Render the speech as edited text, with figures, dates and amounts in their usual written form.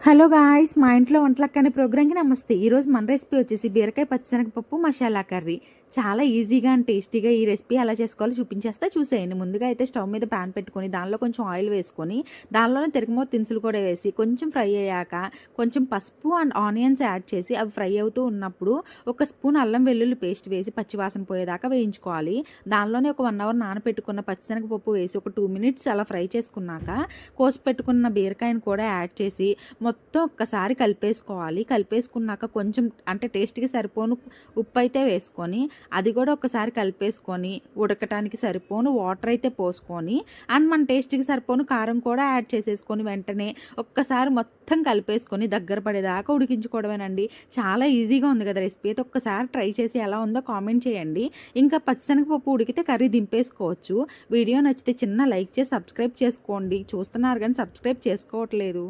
Hello guys, మా ఇంట్లో వంటలక్క అనే ప్రోగ్రామ్కి నమస్తే. ఈరోజు మన రెసిపీ వచ్చేసి బీరకాయ పచ్చిశనగపప్పు మసాలా కర్రీ. చాలా ఈజీగా అండ్ టేస్టీగా ఈ రెసిపీ ఎలా చేసుకోవాలో చూపించేస్తే చూసేయండి. ముందుగా అయితే స్టవ్ మీద ప్యాన్ పెట్టుకొని దానిలో కొంచెం ఆయిల్ వేసుకొని దానిలోనే తిరగమోత దినుసులు కూడా వేసి కొంచెం ఫ్రై అయ్యాక కొంచెం పసుపు అండ్ ఆనియన్స్ యాడ్ చేసి అవి ఫ్రై అవుతూ ఉన్నప్పుడు ఒక స్పూన్ అల్లం వెల్లుల్లి పేస్ట్ వేసి పచ్చివాసన పోయేదాకా వేయించుకోవాలి. దానిలోనే ఒక 1 అవర్ నానబెట్టుకున్న పచ్చిశనగపప్పు వేసి ఒక 2 మినిట్స్ అలా ఫ్రై చేసుకున్నాక కోసి పెట్టుకున్న బీరకాయను కూడా యాడ్ చేసి మొత్తం ఒక్కసారి కలిపేసుకోవాలి. కలిపేసుకున్నాక కొంచెం అంటే టేస్ట్కి సరిపోను ఉప్పు అయితే వేసుకొని అది కూడా ఒకసారి కలిపేసుకొని ఉడకటానికి సరిపోను వాటర్ అయితే పోసుకొని అండ్ మన టేస్ట్కి సరిపోను కారం కూడా యాడ్ చేసేసుకొని వెంటనే ఒక్కసారి మొత్తం కలిపేసుకొని దగ్గర పడేదాకా ఉడికించుకోవడమేనండి. చాలా ఈజీగా ఉంది కదా రెసిపీ. అయితే ఒక్కసారి ట్రై చేసి ఎలా ఉందో కామెంట్ చేయండి. ఇంకా పచ్చిశనగపప్పు ఉడికితే కర్రీ దింపేసుకోవచ్చు. వీడియో నచ్చితే చిన్న లైక్ చేసి సబ్స్క్రైబ్ చేసుకోండి. చూస్తున్నారు కానీ సబ్స్క్రైబ్ చేసుకోవట్లేదు.